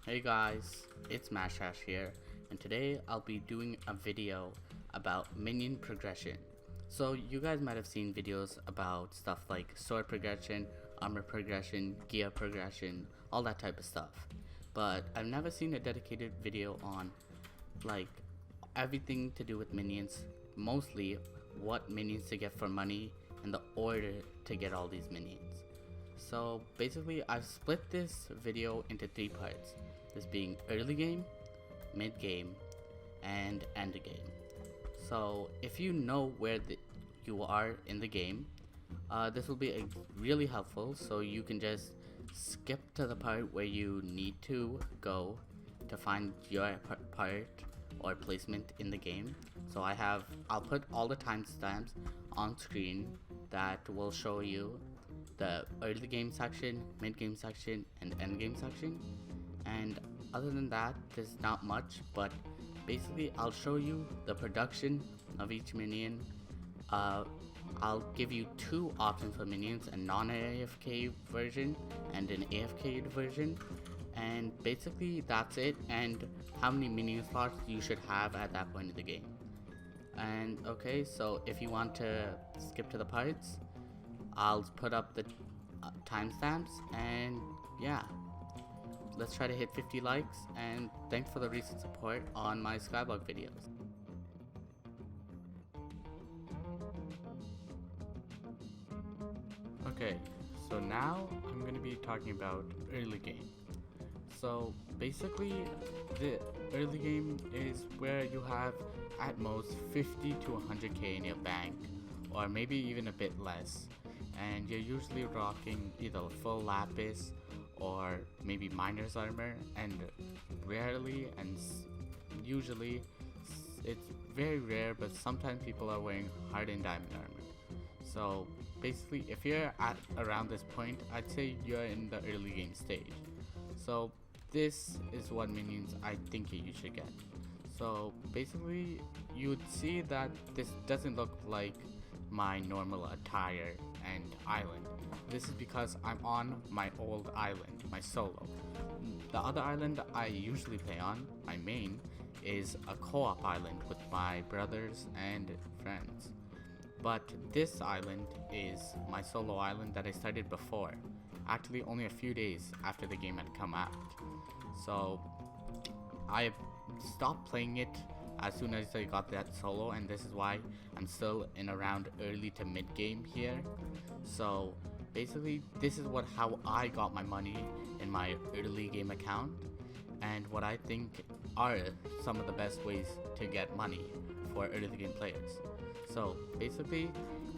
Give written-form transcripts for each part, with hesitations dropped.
Hey guys, it's Mashash here, and today I'll be doing a video about minion progression. So you guys might have seen videos about stuff like sword progression, armor progression, gear progression, all that type of stuff. But I've never seen a dedicated video on like everything to do with minions, mostly what minions to get for money and the order to get all these minions. So basically I've split this video into 3 parts, this being early game, mid game, and end game. So if you know where you are in the game, this will be really helpful, so you can just skip to the part where you need to go to find your part or placement in the game. So I'll put all the timestamps on screen that will show you the early game section, mid game section, and end game section. And other than that, there's not much, but basically I'll show you the production of each minion. I'll give you 2 options for minions, a non-AFK version and an AFK version, and basically that's it, and how many minion slots you should have at that point in the game. And okay, so if you want to skip to the parts, I'll put up the timestamps, and yeah, let's try to hit 50 likes, and thanks for the recent support on my Skyblock videos. Okay, so now I'm going to be talking about early game. So basically the early game is where you have at most 50 to 100k in your bank, or maybe even a bit less, and you're usually rocking either full lapis or maybe miner's armor, and rarely and usually it's very rare, but sometimes people are wearing hardened diamond armor. So basically if you're at around this point, I'd say you're in the early game stage. So this is what minions I think you should get. So basically you'd see that this doesn't look like my normal attire and island. This is because I'm on my old island, my solo. The other island I usually play on, my main, is a co-op island with my brothers and friends. But this island is my solo island that I started before, actually only a few days after the game had come out. So I stopped playing it as soon as I got that solo, and this is why I'm still in around early to mid game here. So basically this is how I got my money in my early game account, and what I think are some of the best ways to get money for early game players. So basically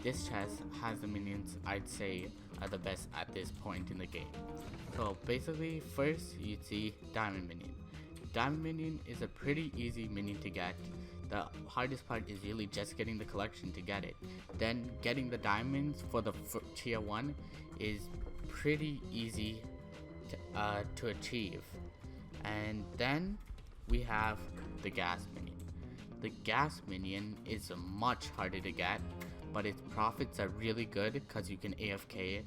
this chest has the minions I'd say are the best at this point in the game. So basically first you'd see diamond minion. Diamond minion is a pretty easy minion to get. The hardest part is really just getting the collection to get it. Then getting the diamonds for the tier 1 is pretty easy to achieve. And then we have the gas minion. The gas minion is much harder to get, but its profits are really good because you can AFK it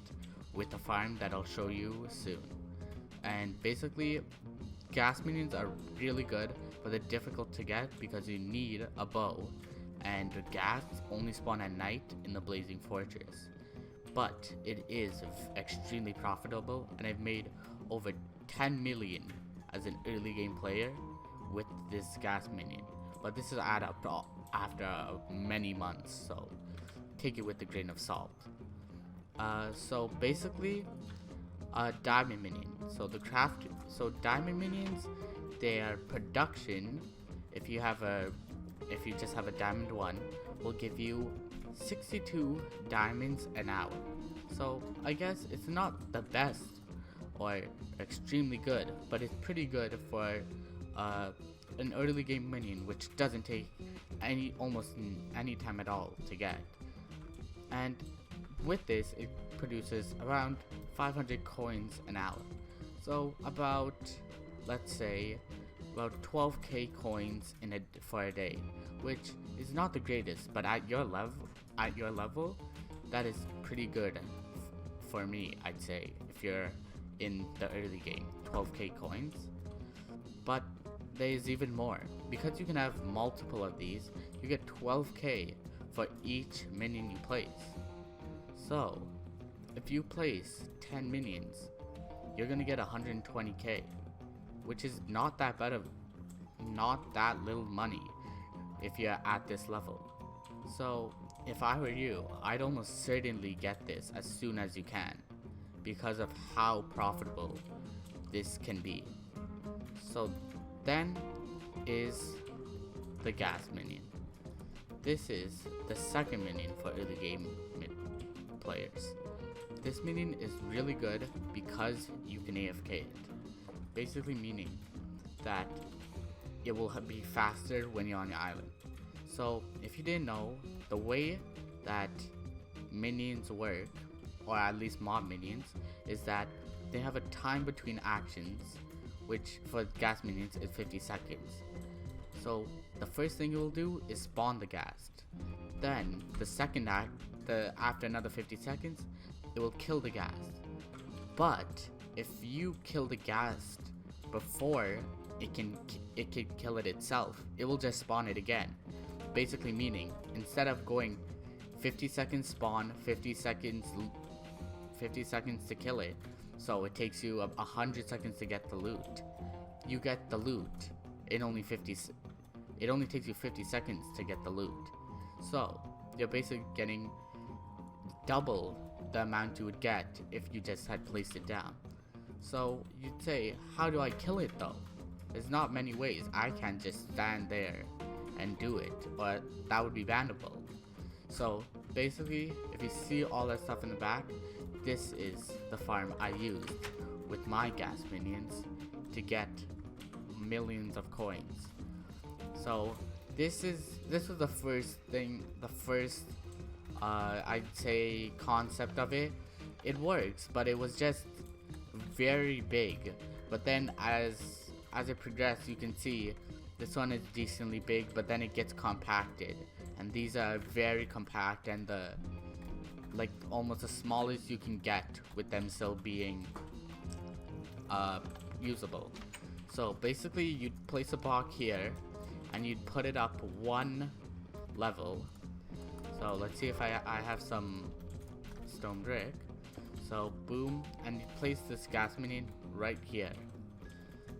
with a farm that I'll show you soon. And basically gas minions are really good, but they're difficult to get because you need a bow, and the gas only spawn at night in the blazing fortress. But it is extremely profitable, and I've made over 10 million as an early game player with this gas minion. But this is add up after many months, so take it with a grain of salt. So basically diamond minion. So diamond minions, their production, if you just have a diamond 1, will give you 62 diamonds an hour. So I guess it's not the best or extremely good, but it's pretty good for an early game minion, which doesn't take almost any time at all to get. And with this, it produces around 500 coins an hour. So about, let's say, about 12k coins for a day, which is not the greatest, but at your level, that is pretty good for me, I'd say, if you're in the early game. 12k coins. But there's even more. Because you can have multiple of these, you get 12k for each minion you place. So, if you place 10 minions, you're gonna get 120k, which is not that little money if you're at this level. So, if I were you, I'd almost certainly get this as soon as you can, because of how profitable this can be. So then is the gas minion. This is the second minion for early game players. This minion is really good because you can AFK it, basically meaning that it will be faster when you're on your island. So if you didn't know, the way that minions work, or at least mob minions, is that they have a time between actions, which for gas minions is 50 seconds. So the first thing you will do is spawn the ghast. Then the second act, after another 50 seconds, it will kill the ghast. But if you kill the ghast before it can kill it itself, it will just spawn it again. Basically meaning, instead of going 50 seconds spawn, 50 seconds to kill it, so it takes you 100 seconds to get the loot. You get the loot in only it only takes you 50 seconds to get the loot. So you're basically getting double the amount you would get if you just had placed it down. So you'd say, how do I kill it though? There's not many ways. I can't just stand there and do it, but that would be bannable. So basically, if you see all that stuff in the back, this is the farm I used with my gas minions to get millions of coins. So this was the first thing, I'd say concept of it. It works, but it was just very big. But then as it progressed, you can see this one is decently big, but then it gets compacted, and these are very compact, and like almost the smallest you can get with them still being usable. So basically, you'd place a block here and you'd put it up one level. So let's see if I have some stone brick. So boom, and you place this gas minion right here.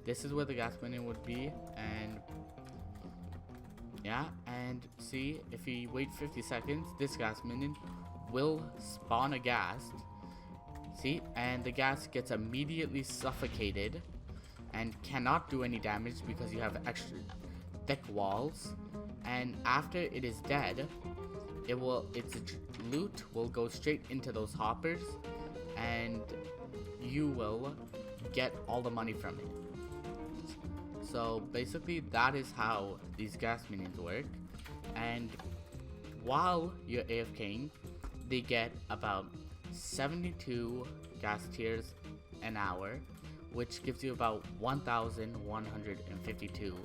This is where the gas minion would be, and yeah, and see, if we wait 50 seconds, this gas minion will spawn a ghast. See, and the ghast gets immediately suffocated and cannot do any damage because you have extra thick walls. And after it is dead, its loot will go straight into those hoppers, and you will get all the money from it. So basically, that is how these gas minions work. And while you're AFKing, they get about 72 gas tiers an hour, which gives you about 1,152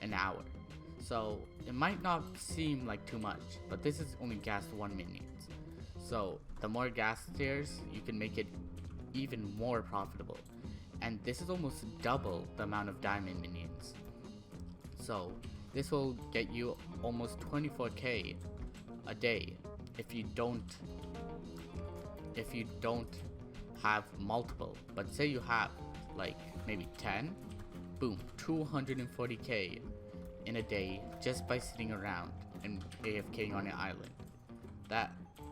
an hour. So it might not seem like too much, but this is only gas 1 minions. So the more gas tiers, you can make it even more profitable. And this is almost double the amount of diamond minions. So this will get you almost 24k a day if you don't have multiple. But say you have like maybe 10, boom, 240k in a day just by sitting around and AFKing on an island.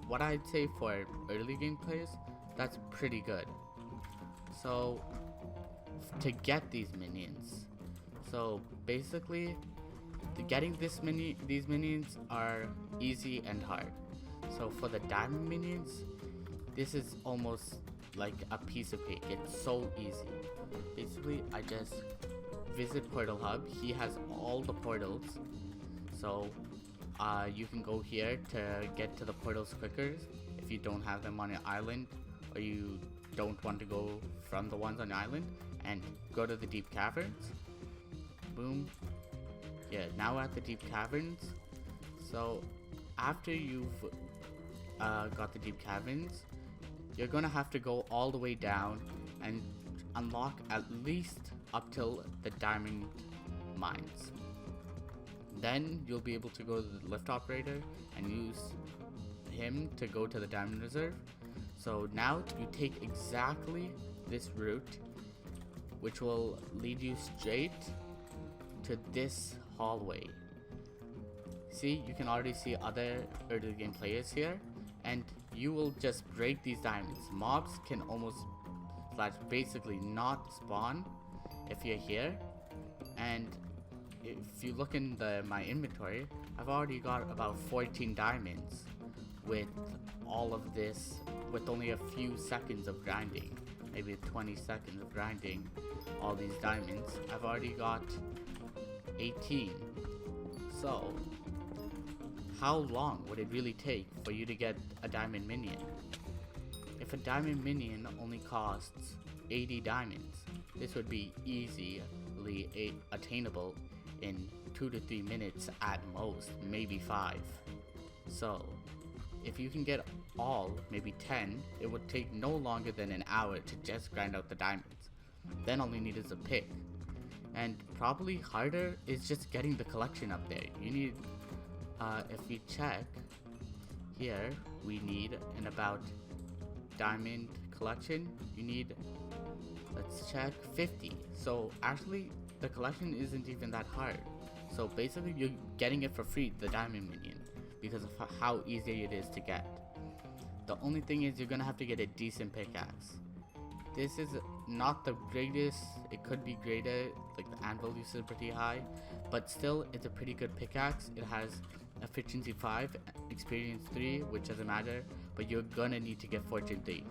What I'd say for early game players, that's pretty good. So to get these minions, so basically getting these minions are easy and hard. So for the diamond minions, this is almost like a piece of cake. It's so easy. Basically, I just visit Portal Hub. He has all the portals, so you can go here to get to the portals quicker if you don't have them on your island, or you don't want to go from the ones on your island, and go to the deep caverns. Boom. Yeah, now we're at the deep caverns. So after you've got the deep caverns, you're gonna have to go all the way down and unlock at least up till the diamond mines. Then you'll be able to go to the lift operator and use him to go to the diamond reserve. So now you take exactly this route, which will lead you straight to this hallway. See, you can already see other early game players here, and you will just break these diamonds. Mobs can almost basically not spawn if you're here, and if you look in my inventory, I've already got about 14 diamonds with all of this, with only a few seconds of grinding, maybe 20 seconds of grinding all these diamonds. I've already got 18. So how long would it really take for you to get a diamond minion? If a diamond minion only costs 80 diamonds, this would be easily attainable in 2 to 3 minutes at most, maybe 5. So if you can get all, maybe 10, it would take no longer than an hour to just grind out the diamonds. Then all you need is a pick. And probably harder is just getting the collection up there. You need, if we check here, we need in about diamond collection, you need, let's check, 50. So actually the collection isn't even that hard. So basically you're getting it for free, the diamond minion, because of how easy it is to get. The only thing is you're gonna have to get a decent pickaxe. This is not the greatest, it could be greater, like the anvil use is pretty high, but still it's a pretty good pickaxe. It has efficiency 5, experience 3, which doesn't matter, but you're gonna need to get fortune 3.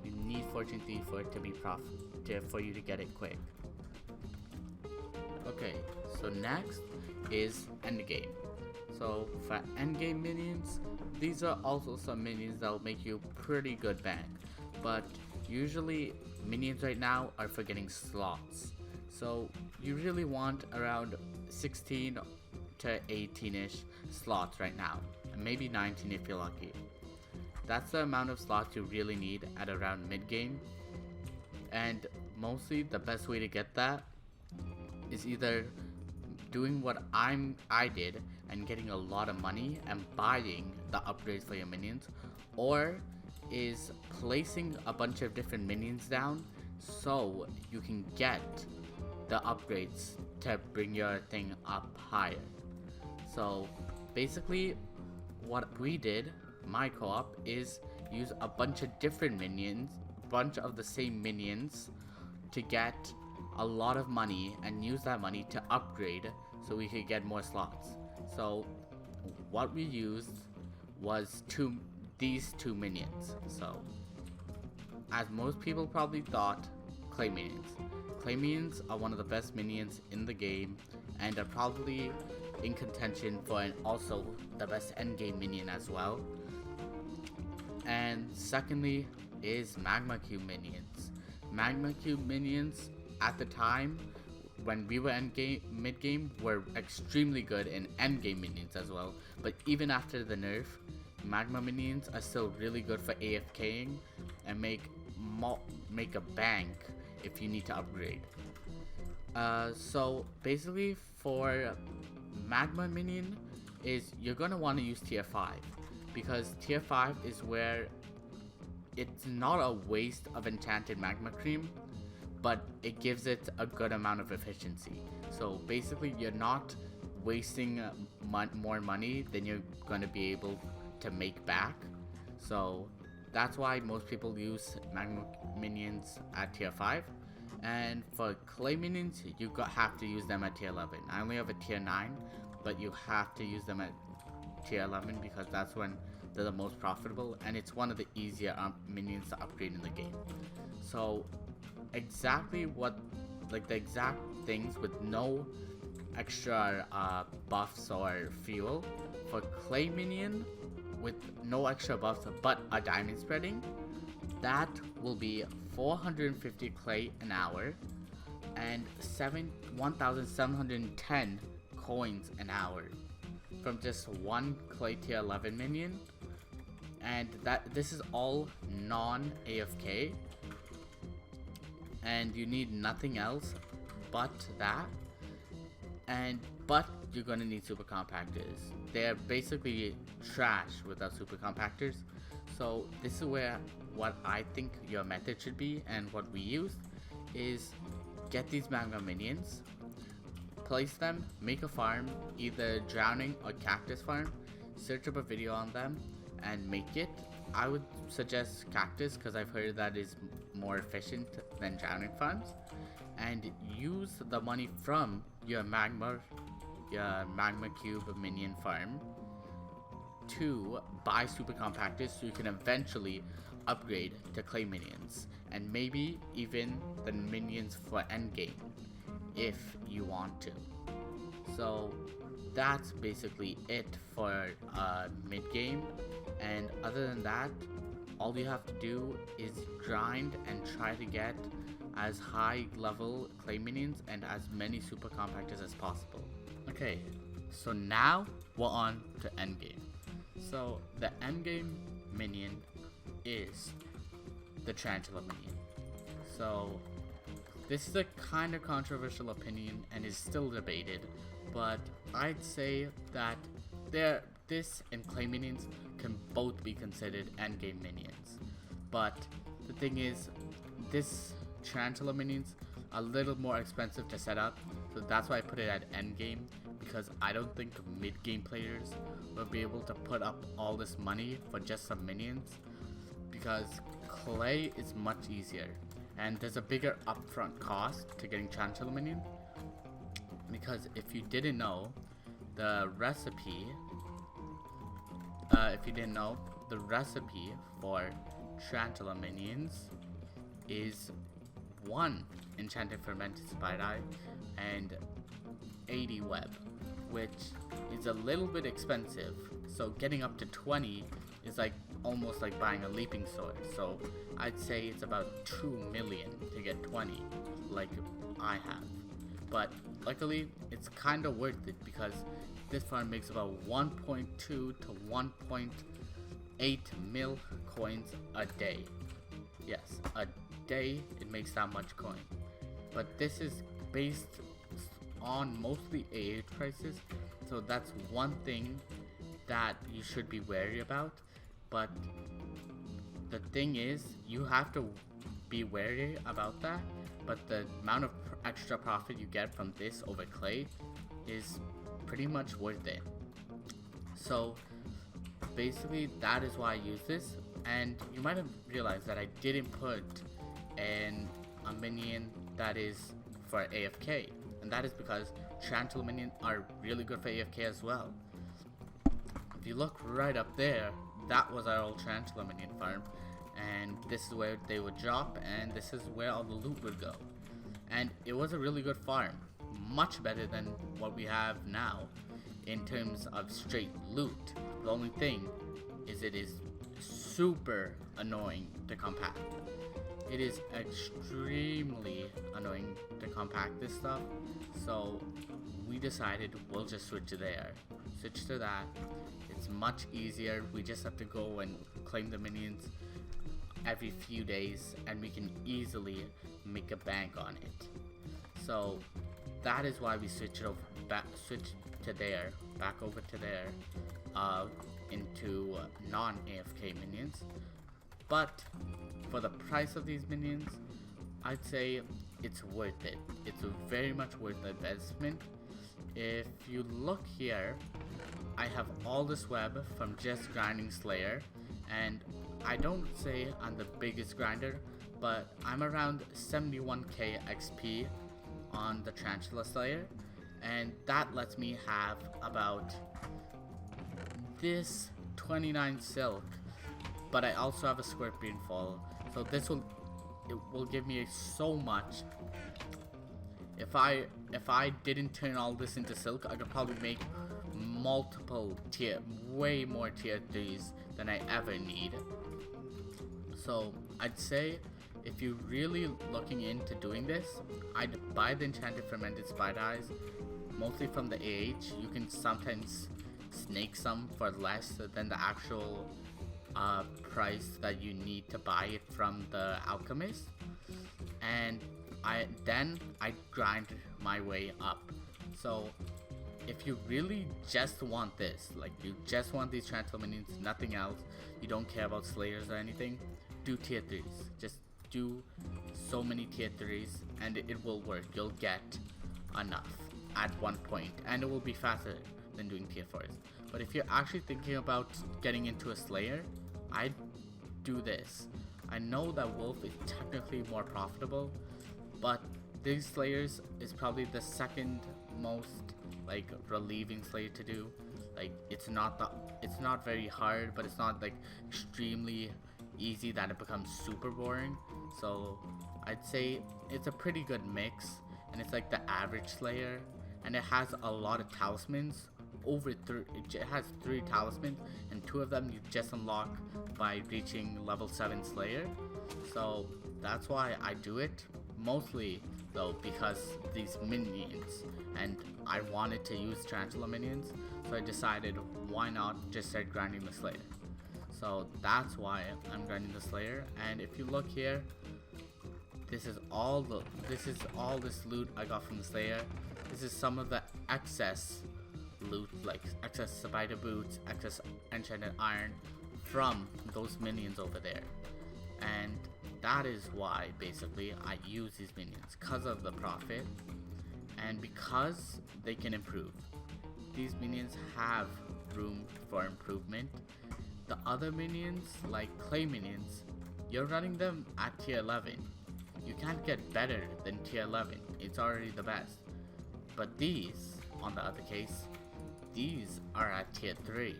You need fortune 3 for it to be for you to get it quick. Okay, so next is endgame. So for endgame minions, these are also some minions that will make you pretty good bang, but usually minions right now are for getting slots. So you really want around 16 to 18ish slots right now, and maybe 19 if you're lucky. That's the amount of slots you really need at around mid game, and mostly the best way to get that is either doing what I did and getting a lot of money and buying the upgrades for your minions, or is placing a bunch of different minions down so you can get the upgrades to bring your thing up higher. So basically what we did, my co-op, is use a bunch of different minions, bunch of the same minions, to get a lot of money and use that money to upgrade so we could get more slots. So what we used was these two minions. So as most people probably thought, clay minions. Clay minions are one of the best minions in the game and are probably in contention for also the best endgame minion as well. And secondly is magma cube minions. Magma cube minions at the time when we were mid game were extremely good in endgame minions as well, but even after the nerf, magma minions are still really good for AFKing and make a bank if you need to upgrade. So basically for magma minion is you're gonna want to use tier 5, because tier 5 is where it's not a waste of enchanted magma cream, but it gives it a good amount of efficiency. So basically you're not wasting more money than you're gonna be able to make back. So that's why most people use magma minions at tier 5. And for clay minions, you have to use them at tier 11. I only have a tier 9, but you have to use them at tier 11 because that's when they're the most profitable, and it's one of the easier minions to upgrade in the game. So exactly the exact things with no extra buffs or fuel. For clay minion with no extra buffs but a diamond spreading, that will be 450 clay an hour and 1,710 coins an hour from just one clay tier 11 minion. And this is all non-AFK, and you need nothing else but that. But you're gonna need super compactors. They're basically trash without super compactors. So this is where what I think your method should be, and what we use is get these magma minions, place them, make a farm, either drowning or cactus farm, search up a video on them and make it. I would suggest cactus because I've heard that is more efficient than drowning farms, and use the money from your magma cube minion farm to buy super compactors so you can eventually upgrade to clay minions, and maybe even the minions for endgame if you want to. So that's basically it for mid game, and other than that, all you have to do is grind and try to get as high level clay minions and as many super compactors as possible. Okay, so now we're on to endgame. So the endgame minion is the tarantula minion. So this is a kind of controversial opinion and is still debated, but I'd say that this and clay minions can both be considered endgame minions. But the thing is, this tarantula minions are a little more expensive to set up, so that's why I put it at endgame, because I don't think mid-game players will be able to put up all this money for just some minions, because clay is much easier and there's a bigger upfront cost to getting tarantula minion. Because if you didn't know, the recipe for tarantula minions is 1 enchanted fermented spider and 80 web, which is a little bit expensive. So getting up to 20 is like almost like buying a leaping sword. So I'd say it's about 2 million to get 20, like I have. But luckily, it's kind of worth it because this farm makes about 1.2 to 1.8 mil coins a day. Yes, a day it makes that much coin. But this is based on mostly AH prices, so that's one thing that you should be wary about. But the thing is, you have to be wary about that, but the amount of extra profit you get from this over clay is pretty much worth it. So basically that is why I use this. And you might have realized that I didn't put a minion that is for AFK, and that is because tarantula minions are really good for AFK as well. If you look right up there, that was our old tarantula minion farm, and this is where they would drop, and this is where all the loot would go. And it was a really good farm, much better than what we have now in terms of straight loot. The only thing is it is super annoying to compact. It is extremely annoying to compact this stuff, so we decided we'll just switch to that. It's much easier. We just have to go and claim the minions every few days, and we can easily make a bank on it. So that is why we switch back over to there into non-AFK minions. But for the price of these minions, I'd say it's worth it. It's a very much worth the investment. If you look here, I have all this web from just grinding Slayer, and I don't say I'm the biggest grinder, but I'm around 71k XP on the Tarantula Slayer, and that lets me have about this 29 silk, but I also have a scorpion fall, so it will give me so much. If I didn't turn all this into silk, I could probably make multiple way more tier 3s than I ever need. So I'd say if you're really looking into doing this, I'd buy the enchanted fermented spider eyes, mostly from the AH. You can sometimes snake some for less than the actual price that you need to buy it from the alchemist. And I grind my way up. So if you really just want this, like you just want these transfer minions, nothing else, you don't care about slayers or anything, do tier 3s. Just do so many tier 3s and it will work. You'll get enough at one point and it will be faster than doing tier 4s. But if you're actually thinking about getting into a slayer, I'd do this. I know that wolf is technically more profitable, but these slayers is probably the second most like relieving slayer to do. Like it's not very hard, but it's not like extremely easy that it becomes super boring. So I'd say it's a pretty good mix, and it's like the average slayer, and it has a lot of talismans. It has 3 talismans, and 2 of them you just unlock by reaching level 7 slayer. So that's why I do it, mostly though because these minions, and I wanted to use tarantula minions, so I decided why not just start grinding the slayer. So that's why I'm grinding the slayer. And if you look here, this is all this loot I got from the slayer. This is some of the excess loot, like excess spider boots, excess enchanted iron from those minions over there. And that is why basically I use these minions, because of the profit and because they can improve. These minions have room for improvement. The other minions, like clay minions, you're running them at tier 11. You can't get better than tier 11. It's already the best. But these, on the other case, these are at tier 3.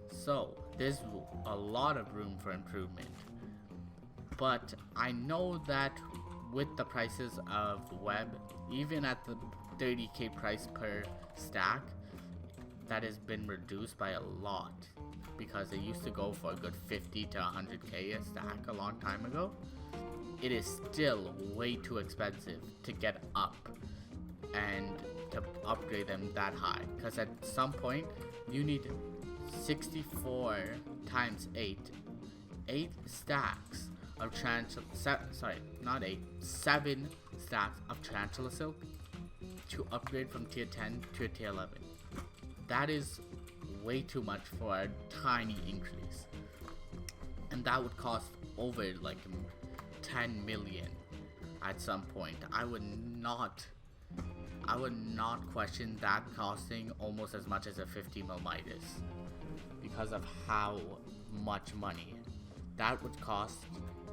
So there's a lot of room for improvement. But I know that with the prices of web, even at the 30k price per stack, that has been reduced by a lot, because it used to go for a good 50 to 100k a stack a long time ago. It is still way too expensive to get up and to upgrade them that high, because at some point you need 64 times 8 stacks of seven stacks of tarantula silk to upgrade from tier 10 to tier 11. That is way too much for a tiny increase, and that would cost over like 10 million at some point. I would not question that costing almost as much as a 50 mil Midas, because of how much money that would cost.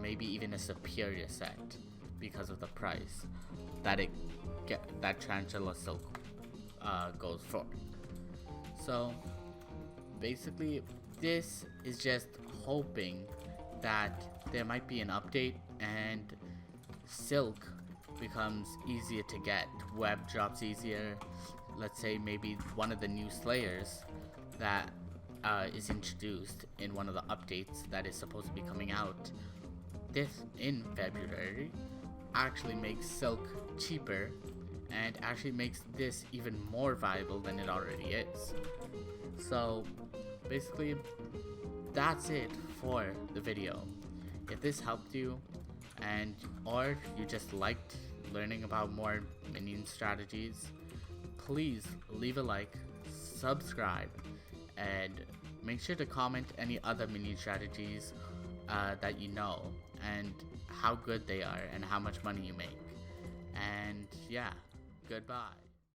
Maybe even a superior set, because of the price that that tarantula silk goes for. So basically this is just hoping that there might be an update and silk becomes easier to get, web drops easier. Let's say maybe one of the new slayers that is introduced in one of the updates that is supposed to be coming out this in February actually makes silk cheaper and actually makes this even more viable than it already is. So basically that's it for the video. If this helped you, and or you just liked learning about more minion strategies, please leave a like, subscribe, and make sure to comment any other minion strategies that you know, and how good they are and how much money you make. And yeah, goodbye.